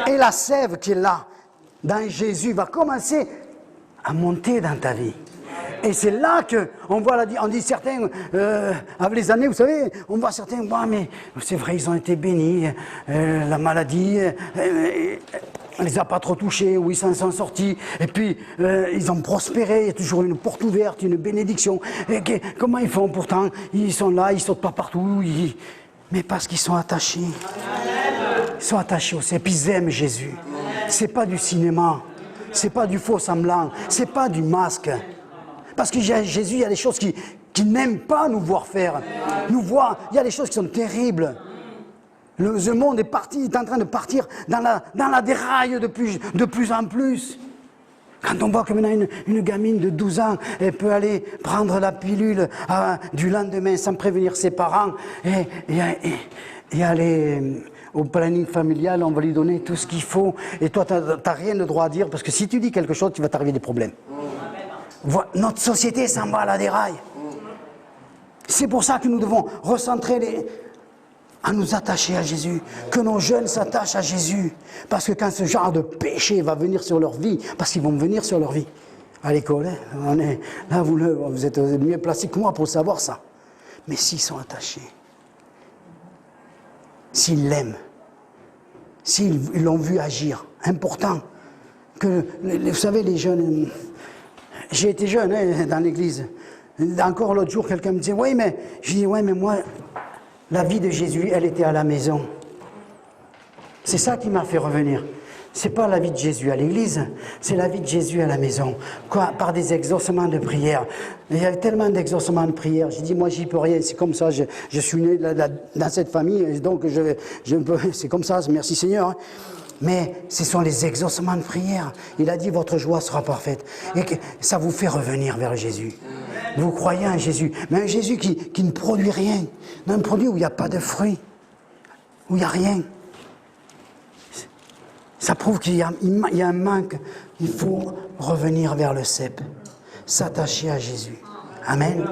Et la sève qui est là, dans Jésus, va commencer à monter dans ta vie. Et c'est là qu'on voit, on dit certains, avec les années, vous savez, on voit certains, bah, mais c'est vrai, ils ont été bénis, la maladie, on les a pas trop touchés, ou ils s'en sont sortis, et puis ils ont prospéré, il y a toujours une porte ouverte, une bénédiction. Et comment ils font pourtant? Ils sont là, ils sautent pas partout, mais parce qu'ils sont attachés. Ils sont attachés aussi, et puis ils aiment Jésus. C'est pas du cinéma, c'est pas du faux semblant, c'est pas du masque. Parce que Jésus, il y a des choses qu'il n'aime pas nous voir faire. Il y a des choses qui sont terribles. Le monde est en train de partir dans la déraille de plus en plus. Quand on voit que maintenant une gamine de 12 ans, elle peut aller prendre la pilule du lendemain sans prévenir ses parents et aller au planning familial, on va lui donner tout ce qu'il faut. Et toi, tu n'as rien de droit à dire parce que si tu dis quelque chose, tu vas t'arriver des problèmes. Notre société s'en va à la déraille. C'est pour ça que nous devons recentrer à nous attacher à Jésus, que nos jeunes s'attachent à Jésus. Parce que quand ce genre de péché va venir sur leur vie, parce qu'ils vont venir sur leur vie, à l'école, hein, là vous êtes mieux placés que moi pour savoir ça. Mais s'ils sont attachés, s'ils l'aiment, s'ils l'ont vu agir, important, que, vous savez, les jeunes... J'ai été jeune dans l'église. Encore l'autre jour, quelqu'un me disait, oui, mais moi, la vie de Jésus, elle était à la maison. C'est ça qui m'a fait revenir. C'est pas la vie de Jésus à l'église, c'est la vie de Jésus à la maison. Quoi, par des exaucements de prière. Il y a tellement d'exaucements de prière. J'ai dit, moi, j'y peux rien. C'est comme ça. Je suis né dans cette famille, et donc c'est comme ça. Merci Seigneur. Mais ce sont les exaucements de prière. Il a dit, votre joie sera parfaite. Et que ça vous fait revenir vers Jésus. Vous croyez en Jésus. Mais un Jésus qui ne produit rien. Un produit où il n'y a pas de fruits. Où il n'y a rien. Ça prouve qu'il y a un manque. Il faut revenir vers le cep. S'attacher à Jésus. Amen.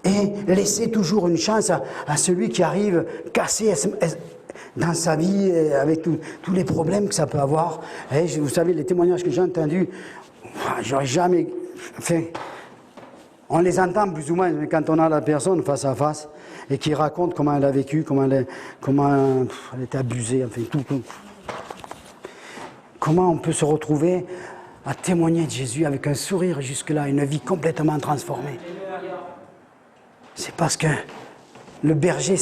Et laisser toujours une chance à celui qui arrive cassé dans sa vie, avec tous les problèmes que ça peut avoir. Et vous savez, les témoignages que j'ai entendus, j'aurais jamais... Enfin, on les entend plus ou moins, mais quand on a la personne face à face, et qui raconte comment elle a vécu, comment elle était abusée, enfin tout. Comment on peut se retrouver à témoigner de Jésus avec un sourire jusque-là, une vie complètement transformée. C'est parce que le berger,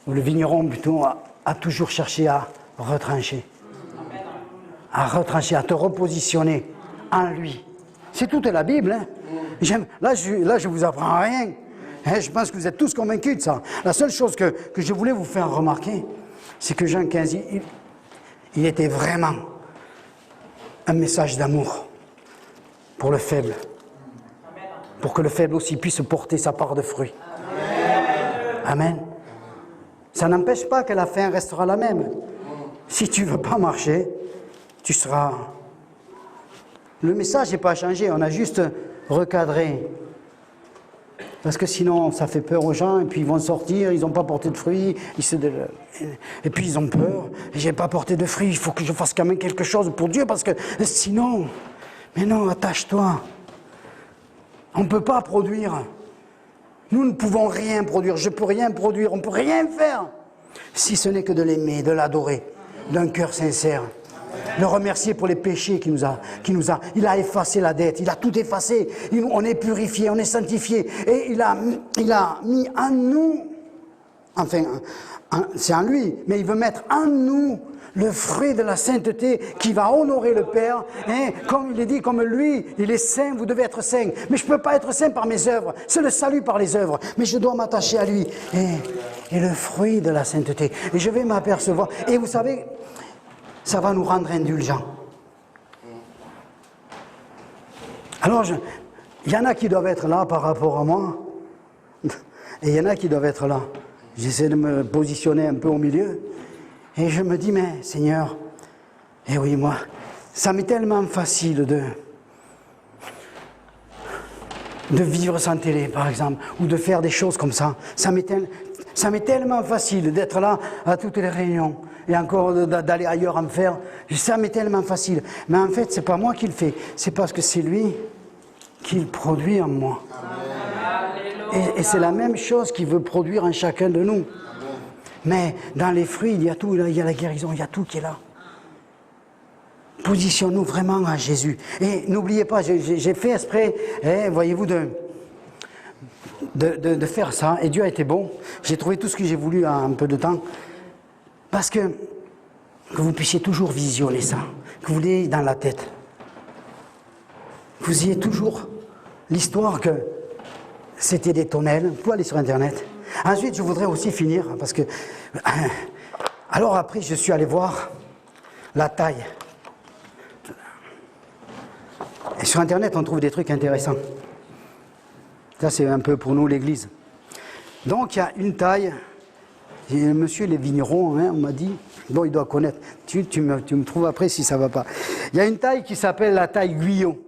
ou le vigneron plutôt, a toujours cherché à retrancher. À te repositionner en lui. C'est toute la Bible. Hein. Là, je vous apprends rien. Hein, je pense que vous êtes tous convaincus de ça. La seule chose que je voulais vous faire remarquer, c'est que Jean 15, il était vraiment un message d'amour pour le faible. Pour que le faible aussi puisse porter sa part de fruits. Amen. Ça n'empêche pas que la fin restera la même. Si tu ne veux pas marcher, tu seras... Le message n'est pas changé, on a juste recadré. Parce que sinon, ça fait peur aux gens, et puis ils vont sortir, ils n'ont pas porté de fruits, et puis ils ont peur. Je n'ai pas porté de fruits, il faut que je fasse quand même quelque chose pour Dieu, parce que sinon... Mais non, attache-toi. On ne peut pas produire. Nous ne pouvons rien produire, je ne peux rien produire, on ne peut rien faire. Si ce n'est que de l'aimer, de l'adorer, d'un cœur sincère. Le remercier pour les péchés qu'il nous a. Il a effacé la dette, il a tout effacé. On est purifié, on est sanctifié. Et il a mis en nous, enfin, c'est en lui, mais il veut mettre en nous le fruit de la sainteté qui va honorer le Père. Hein, comme il est dit, comme lui, il est saint, vous devez être saint. Mais je ne peux pas être saint par mes œuvres. C'est le salut par les œuvres. Mais je dois m'attacher à lui. Et le fruit de la sainteté. Et je vais m'apercevoir. Et vous savez, ça va nous rendre indulgents. Alors, il y en a qui doivent être là par rapport à moi. Et il y en a qui doivent être là. J'essaie de me positionner un peu au milieu. Et je me dis, mais Seigneur, eh oui, moi, ça m'est tellement facile de vivre sans télé, par exemple, ou de faire des choses comme ça. Ça m'est tellement facile d'être là à toutes les réunions, et encore d'aller ailleurs en faire. Ça m'est tellement facile. Mais en fait, c'est pas moi qui le fais, c'est parce que c'est lui qui le produit en moi. Et c'est la même chose qu'il veut produire en chacun de nous. Mais dans les fruits, il y a tout, il y a la guérison, il y a tout qui est là. Positionnons-nous vraiment à Jésus. Et n'oubliez pas, j'ai fait exprès, voyez-vous, de faire ça. Et Dieu a été bon. J'ai trouvé tout ce que j'ai voulu en un peu de temps. Parce que vous puissiez toujours visionner ça. Que vous l'ayez dans la tête. Vous ayez toujours l'histoire que c'était des tonnelles. Vous pouvez aller sur Internet. Ensuite, je voudrais aussi finir, parce que... Alors après, je suis allé voir la taille. Et sur Internet, on trouve des trucs intéressants. Ça, c'est un peu pour nous, l'Église. Donc, il y a une taille. Et monsieur les vignerons, on m'a dit... Bon, il doit connaître. Tu me trouves après si ça ne va pas. Il y a une taille qui s'appelle la taille Guyot.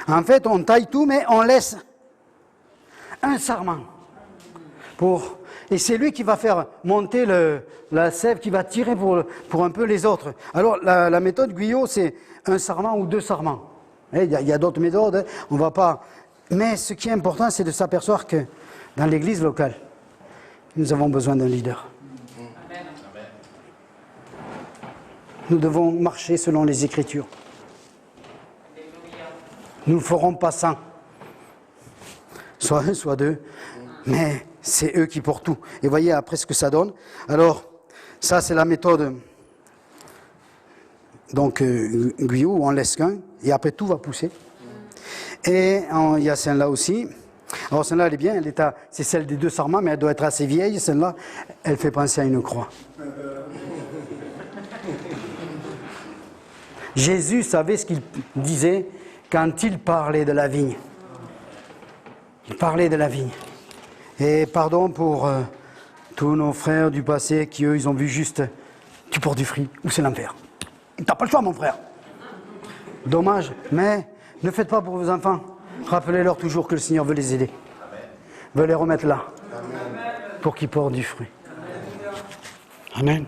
En fait, on taille tout, mais on laisse un sarment. Et c'est lui qui va faire monter la sève, qui va tirer pour un peu les autres. Alors, la méthode Guyot, c'est un sarment ou deux sarments. Il y a d'autres méthodes, on va pas... Mais ce qui est important, c'est de s'apercevoir que dans l'église locale, nous avons besoin d'un leader. Amen. Nous devons marcher selon les Écritures. Nous ne ferons pas 100. Soit un, soit deux. Mais c'est eux qui portent tout. Et voyez après ce que ça donne. Alors, ça c'est la méthode donc Guyot, où on laisse qu'un, et après tout va pousser. Et il y a celle-là aussi. Alors celle-là elle est bien, c'est celle des deux sarments, mais elle doit être assez vieille. Celle-là, elle fait penser à une croix. Jésus savait ce qu'il disait quand il parlait de la vigne. Il parlait de la vigne. Et pardon pour tous nos frères du passé qui, eux, ils ont vu juste tu portes du fruit ou c'est l'enfer. T'as pas le choix, mon frère. Dommage, mais ne faites pas pour vos enfants. Rappelez-leur toujours que le Seigneur veut les aider. Veut les remettre là. Pour qu'ils portent du fruit. Amen.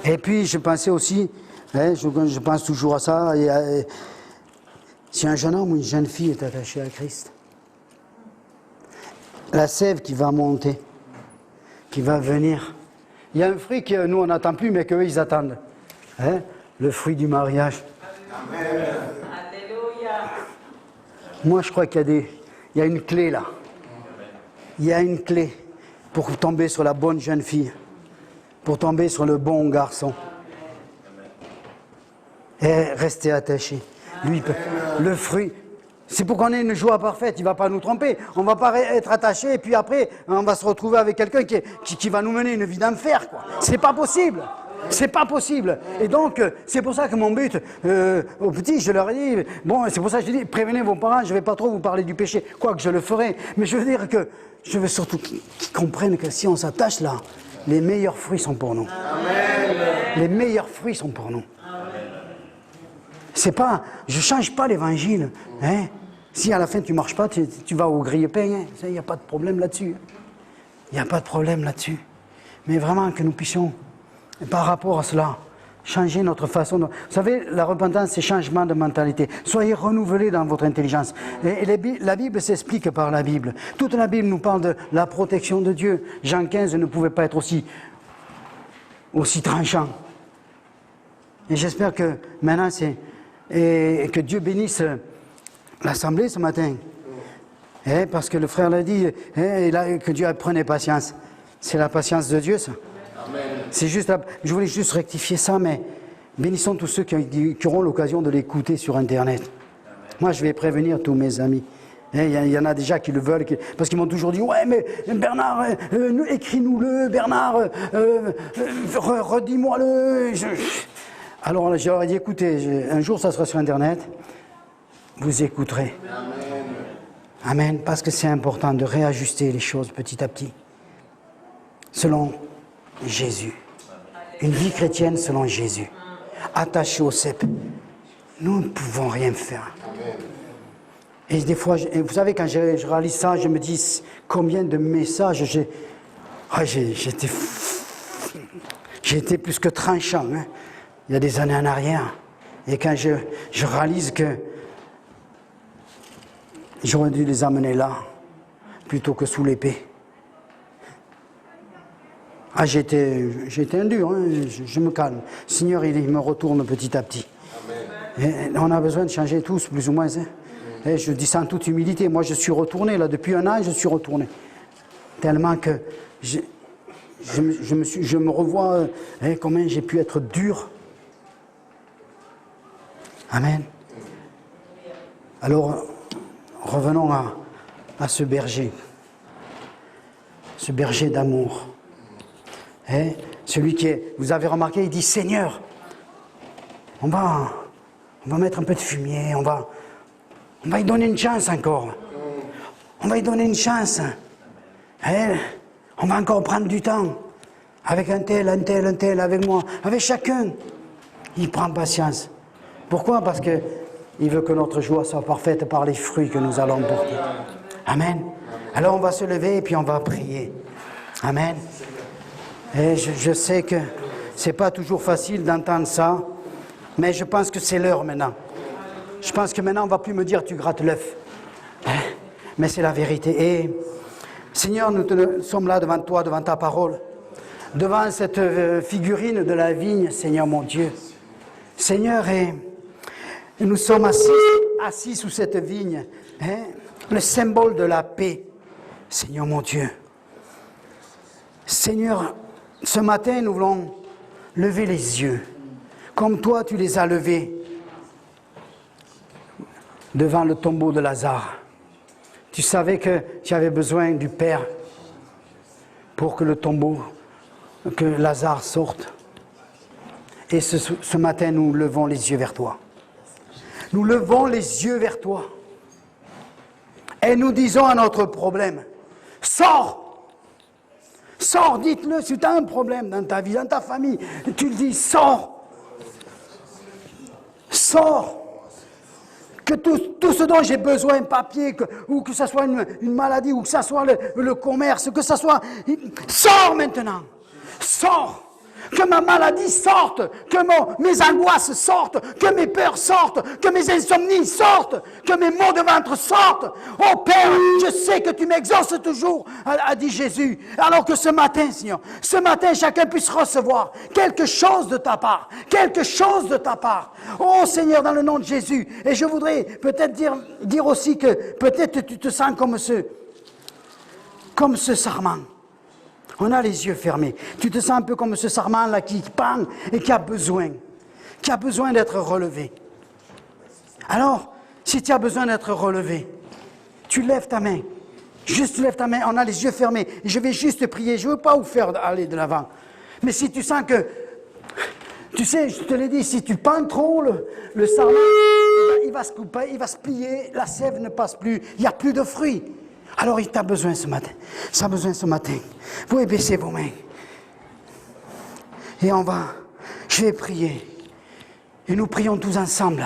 Et puis, je pensais aussi, je pense toujours à ça, si un jeune homme ou une jeune fille est attaché à Christ, la sève qui va monter, qui va venir. Il y a un fruit que nous on n'attend plus, mais qu'eux ils attendent. Le fruit du mariage. Amen. Moi je crois qu'il y a une clé là. Il y a une clé pour tomber sur la bonne jeune fille, pour tomber sur le bon garçon. Et rester attaché. Lui, le fruit, C'est pour qu'on ait une joie parfaite, il ne va pas nous tromper. On ne va pas être attaché et puis après, on va se retrouver avec quelqu'un qui va nous mener une vie d'enfer, quoi. C'est pas possible. C'est pas possible. Et donc, c'est pour ça que mon but, aux petits, je leur ai dit, bon, c'est pour ça que je dis, prévenez vos parents, je ne vais pas trop vous parler du péché, quoique je le ferai. Mais je veux dire que, je veux surtout qu'ils comprennent que si on s'attache là, les meilleurs fruits sont pour nous. Amen. Les meilleurs fruits sont pour nous. C'est pas, je change pas l'évangile, hein. Si à la fin tu marches pas, tu vas au grille-pain, hein. Il n'y a pas de problème là-dessus. Il n'y a pas de problème là-dessus. Mais vraiment que nous puissions, par rapport à cela, changer notre façon de... Vous savez, la repentance, c'est changement de mentalité. Soyez renouvelés dans votre intelligence. Et la Bible s'explique par la Bible. Toute la Bible nous parle de la protection de Dieu. Jean 15 ne pouvait pas être aussi tranchant. Et j'espère que maintenant, et que Dieu bénisse l'Assemblée ce matin. Parce que le frère l'a dit, que Dieu prenait patience. C'est la patience de Dieu, ça. Amen. C'est juste, je voulais juste rectifier ça, mais bénissons tous ceux qui auront l'occasion de l'écouter sur Internet. Amen. Moi, je vais prévenir tous mes amis. Il y en a déjà qui le veulent, parce qu'ils m'ont toujours dit, ouais, mais Bernard, écris-nous-le, Bernard, redis-moi-le. Alors, je leur ai dit, écoutez, un jour, ça sera sur Internet, vous écouterez. Amen. Amen, parce que c'est important de réajuster les choses petit à petit, selon Jésus. Une vie chrétienne selon Jésus. Attachée au cep. Nous ne pouvons rien faire. Et des fois, vous savez, quand je réalise ça, je me dis combien de messages j'ai été plus que tranchant, hein, il y a des années en arrière. Et quand je réalise que j'aurais dû les amener là, plutôt que sous l'épée. Ah, j'étais un dur, hein, je me calme. Le Seigneur, il me retourne petit à petit. Amen. Et on a besoin de changer tous, plus ou moins. Hein. Et je dis ça en toute humilité. Moi, je suis retourné, là, depuis un an, je suis retourné. Tellement que je me revois, comment j'ai pu être dur. Amen. Alors, revenons à ce berger d'amour. Celui qui est, vous avez remarqué, il dit Seigneur, on va mettre un peu de fumier, on va lui donner une chance encore. On va lui donner une chance. On va encore prendre du temps. Avec un tel, avec moi, avec chacun. Il prend patience. Pourquoi? Parce que il veut que notre joie soit parfaite par les fruits que nous allons porter. Amen. Alors on va se lever et puis on va prier. Amen. Et je sais que c'est pas toujours facile d'entendre ça, mais je pense que c'est l'heure maintenant. Je pense que maintenant on va plus me dire tu grattes l'œuf. Mais c'est la vérité. Et Seigneur, nous sommes là devant toi, devant ta parole, devant cette figurine de la vigne, Seigneur mon Dieu. Seigneur, et nous sommes assis sous cette vigne, le symbole de la paix, Seigneur mon Dieu. Seigneur, ce matin, nous voulons lever les yeux, comme toi tu les as levés devant le tombeau de Lazare. Tu savais que tu avais besoin du Père pour que le tombeau, que Lazare sorte. Et ce matin, nous levons les yeux vers toi. Nous levons les yeux vers toi. Et nous disons à notre problème, sors! Sors, dites-le, si tu as un problème dans ta vie, dans ta famille, tu le dis, sors! Sors! Que tout ce dont j'ai besoin, papier, ou que ce soit une maladie, ou que ce soit le commerce, que ce soit... Sors maintenant! Sors! Que ma maladie sorte, que mes angoisses sortent, que mes peurs sortent, que mes insomnies sortent, que mes maux de ventre sortent. Oh Père, je sais que tu m'exauces toujours, a dit Jésus. Alors que ce matin, Seigneur, ce matin, chacun puisse recevoir quelque chose de ta part, quelque chose de ta part. Oh Seigneur, dans le nom de Jésus. Et je voudrais peut-être dire aussi que peut-être tu te sens comme ce sarment. On a les yeux fermés. Tu te sens un peu comme ce sarment-là qui pend et qui a besoin d'être relevé. Alors, Si tu as besoin d'être relevé, tu lèves ta main. Juste tu lèves ta main, on a les yeux fermés. Je vais juste prier, je ne veux pas vous faire aller de l'avant. Mais si tu sens que, tu sais, je te l'ai dit, si tu pends trop le sarment, il va se couper, il va se plier, la sève ne passe plus, il n'y a plus de fruits. Alors il t'a besoin ce matin. Ça a besoin ce matin. Vous pouvez baisser vos mains. Et je vais prier. Et nous prions tous ensemble.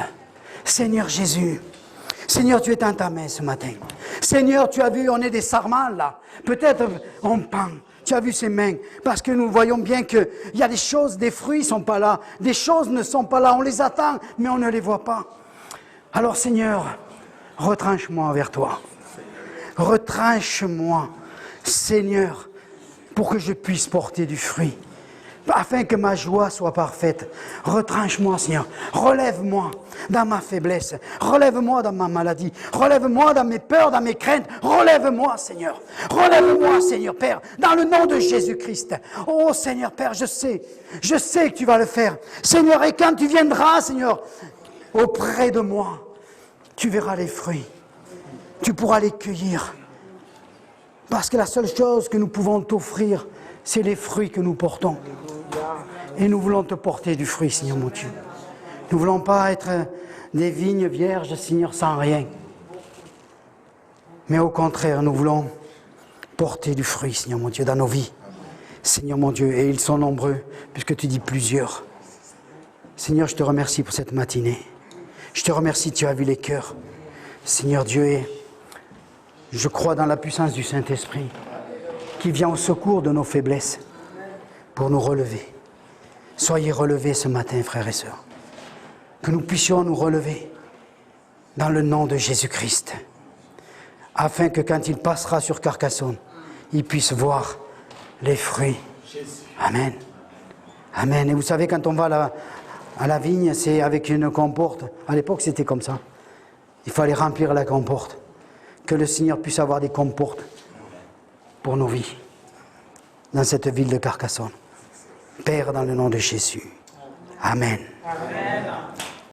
Seigneur Jésus, Seigneur, tu es dans ta main ce matin. Seigneur, tu as vu, on est des sarments là. Peut-être on pend. Tu as vu ces mains, parce que nous voyons bien qu'il y a des choses, des fruits ne sont pas là, des choses ne sont pas là, on les attend, mais on ne les voit pas. Alors Seigneur, retranche-moi vers toi. Retranche-moi, Seigneur, pour que je puisse porter du fruit, afin que ma joie soit parfaite. Retranche-moi, Seigneur. Relève-moi dans ma faiblesse. Relève-moi dans ma maladie. Relève-moi dans mes peurs, dans mes craintes. Relève-moi, Seigneur. Relève-moi, Seigneur, Père, dans le nom de Jésus-Christ. Oh, Seigneur, Père, je sais que tu vas le faire. Seigneur, et quand tu viendras, Seigneur, auprès de moi, tu verras les fruits. Tu pourras les cueillir. Parce que la seule chose que nous pouvons t'offrir, c'est les fruits que nous portons. Et nous voulons te porter du fruit, Seigneur mon Dieu. Nous ne voulons pas être des vignes vierges, Seigneur, sans rien. Mais au contraire, nous voulons porter du fruit, Seigneur mon Dieu, dans nos vies. Seigneur mon Dieu, et ils sont nombreux, puisque tu dis plusieurs. Seigneur, je te remercie pour cette matinée. Je te remercie, tu as vu les cœurs. Seigneur Dieu, et je crois dans la puissance du Saint-Esprit qui vient au secours de nos faiblesses pour nous relever. Soyez relevés ce matin, frères et sœurs. Que nous puissions nous relever dans le nom de Jésus-Christ, afin que quand il passera sur Carcassonne, il puisse voir les fruits. Amen. Amen. Et vous savez, quand on va à la vigne, c'est avec une comporte. À l'époque, c'était comme ça. Il fallait remplir la comporte. Que le Seigneur puisse avoir des comportes pour nos vies, dans cette ville de Carcassonne. Père, dans le nom de Jésus. Amen. Amen.